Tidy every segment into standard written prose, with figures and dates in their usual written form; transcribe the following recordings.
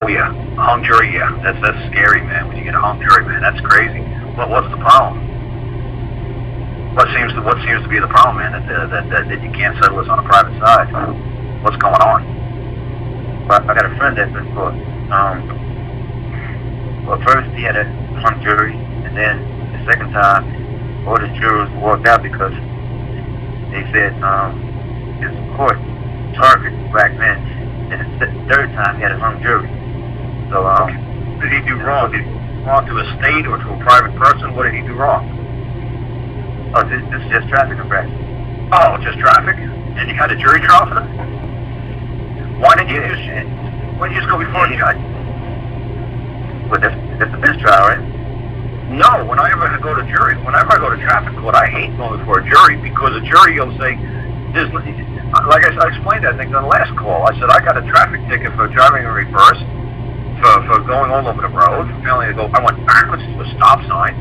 Oh yeah, a hung jury. Yeah, that's scary, man. When you get a hung jury, man, that's crazy. What's the problem? What seems to be the problem, man? That you can't settle this on a private side. What's going on? Well, I got a friend that's been caught. Well, first he had a hung jury, and then the second time, all the jurors walked out because they said his court targeted black men. And the third time he had a hung jury. So, did he do wrong? Did he do wrong to a state or to a private person? What did he do wrong? Oh, this is just traffic infraction. Oh, just traffic? And you had a jury trial for them? Why didn't you just go before a judge? Well, that's the bench trial, right? No, whenever I go to traffic court, I hate going before a jury because a jury will say, like I explained that, I think, on the last call. I said, I got a traffic ticket for driving in reverse, for going all over the road, for failing to go. I went backwards to a stop sign,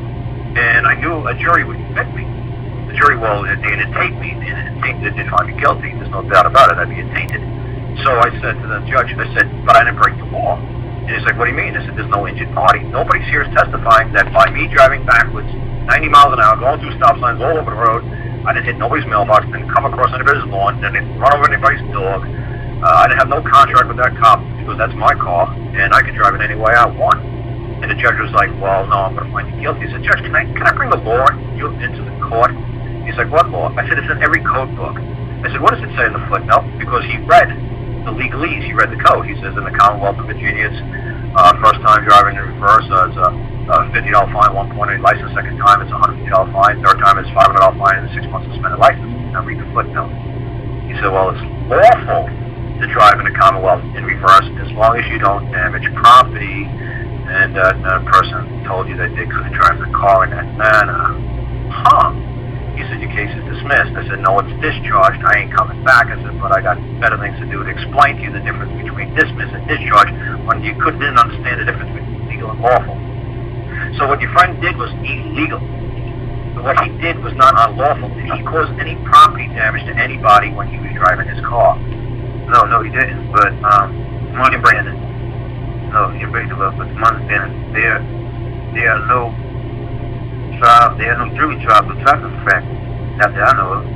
and I knew a jury would convict me. The jury, well, they didn't taint me. They didn't find me guilty. There's no doubt about it. I'd be tainted. So I said to the judge, I said, but I didn't break the law. And he's like, what do you mean? I said, there's no injured party. Nobody's here is testifying that by me driving backwards, 90 miles an hour, going through stop signs all over the road, I didn't hit nobody's mailbox, didn't come across anybody's lawn, didn't run over anybody's dog. I didn't have no contract with that cop because that's my car, and I could drive it any way I want. And the judge was like, well, no, I'm going to find you guilty. He said, Judge, can I bring the law into the court? He's like, what law? I said, it's in every code book. I said, what does it say in the footnote? Because he read the legalese, he read the code. He says, in the Commonwealth of Virginia, it's first time driving in reverse, it's a $50 fine, 1 point on your license. Second time, it's a $150 fine. Third time, it's $500 fine and a 6 months suspended license. Now read the footnote. He said, well, it's lawful to drive in the Commonwealth in reverse as long as you don't damage property. And a person told you that they couldn't drive the car in that manner. Huh? He said, your case is dismissed. I said, no, it's discharged. I ain't coming back. I said, but I got better things to do to explain to you the difference between dismiss and discharge when you didn't understand the difference between legal and lawful. So what your friend did was illegal. But what he did was not unlawful. Did he cause any property damage to anybody when he was driving his car? No, he didn't. But Money Brandon. No, he break the law. But my understanding, there are no jury trials for traffic infractions. Not that I know of.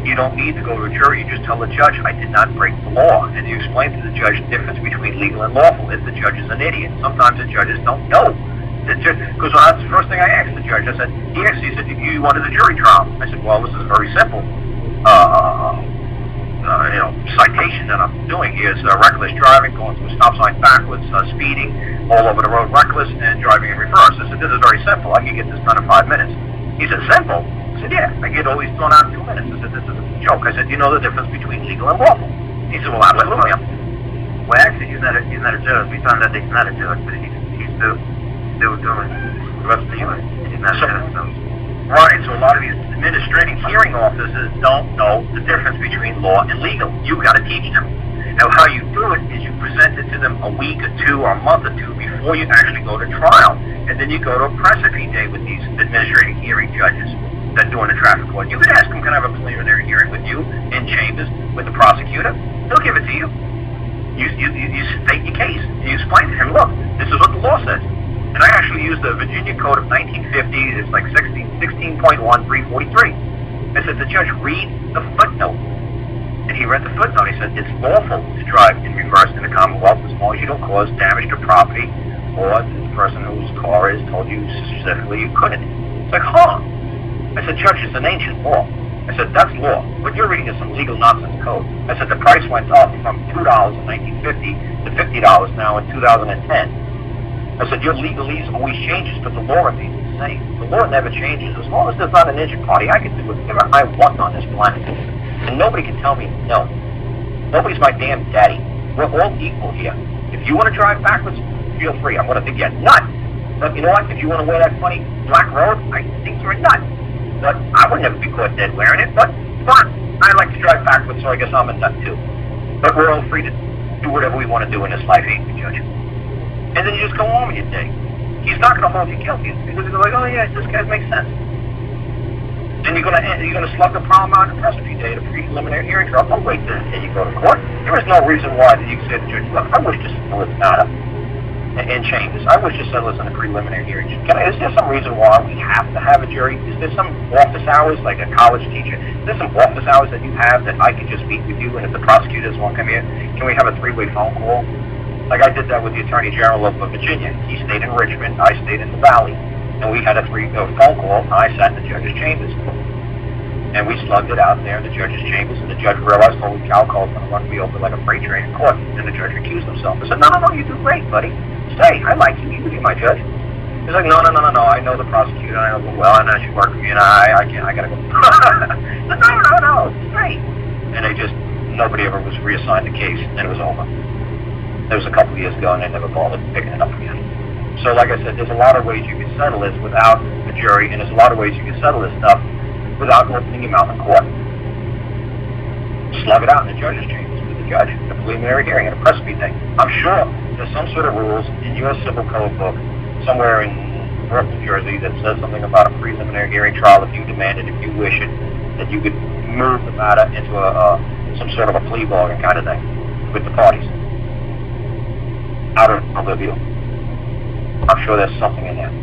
You don't need to go to a jury. You just tell the judge, I did not break the law. And you explain to the judge the difference between legal and lawful. If the judge is an idiot. Sometimes the judges don't know. Because that's the first thing I asked the judge. I said, he said, you wanted a jury trial. I said, well, this is very simple. Citation that I'm doing is reckless driving, going through a stop sign backwards, speeding, all over the road reckless, and driving in reverse. I said, this is very simple. I can get this done in 5 minutes. He said, simple? I said, yeah. I get all these done out in 2 minutes. I said, this is a joke. I said, do you know the difference between legal and lawful? He said, well, absolutely. Well, actually, he's not a judge. We found out that he's not a judge, but he's still doing the rest of the unit. He's not a judge, so. Right, so a lot of these administrative hearing officers don't know the difference between law and legal. You've got to teach them. Now, how you do it is you present it to them a week or two or a month or two before you actually go to trial. And then you go to a precipice day with these administrative hearing judges that do in the traffic court. You could ask them, can I have a preliminary hearing with you in chambers with the prosecutor? They'll give it to you. You state your case. You explain to him, look, this is what the law says. And I actually used the Virginia Code of 1950. It's like 16.1, 343. I said, the judge, read the footnote. And he read the footnote. He said, it's lawful to drive in reverse in the Commonwealth as long as you don't cause damage to property or the person whose car is told you specifically you couldn't. It's like, huh? I said, Judge, it's an ancient law. I said, that's law. What you're reading is some legal nonsense code. I said, the price went up from $2 in 1950 to $50 now in 2010. I said, your legalese always changes, but the law remains the same. The law never changes. As long as there's not an injured party, I can do whatever I want on this planet. And nobody can tell me no. Nobody's my damn daddy. We're all equal here. If you want to drive backwards, feel free. I'm going to think you're nuts. But you know what? If you want to wear that funny black robe, I think you're a nut. But I would never be caught dead wearing it. But fine. I like to drive backwards, so I guess I'm a nut too. But we're all free to do whatever we want to do in this life, ain't we, Judge? And then you just go on with your day. He's not going to hold you guilty because he's like, oh yeah, this guy makes sense. And you're gonna slug the problem out in the precipice day at a preliminary hearing trial. Don't wait until you go to court. There is no reason why that you can say to the judge, look, I wish to settle this matter in chambers. I wish to settle this in a preliminary hearing. Is there some reason why we have to have a jury? Is there some office hours, like a college teacher? Is there some office hours that you have that I could just meet with you, and if the prosecutors won't come here, can we have a three-way phone call? Like I did that with the Attorney General of Virginia. He stayed in Richmond, I stayed in the Valley, and we had a phone call, and I sat in the judge's chambers. And we slugged it out there in the judge's chambers, and the judge realized, holy cow, Karl's going to run me over like a freight train in court. And the judge recused himself. I said, no, you do great, buddy. Stay. I like you. You be my judge. He's like, no. I know the prosecutor. I know him well. I know she worked for me, and I can't. I got to go. I said, no. Stay. And nobody ever was reassigned the case, and it was over. It was a couple of years ago, and they never bothered picking it up again. So, like I said, there's a lot of ways you can settle this without a jury, and there's a lot of ways you can settle this stuff without opening your mouth in court. Slug it out in the judge's chambers with the judge in a preliminary hearing, in a precipice thing. I'm sure there's some sort of rules in your civil code book somewhere in North New Jersey that says something about a preliminary hearing trial if you demand it, if you wish it, that you could move the matter into some sort of a plea bargain kind of thing with the parties. Out of view. I'm sure there's something in there.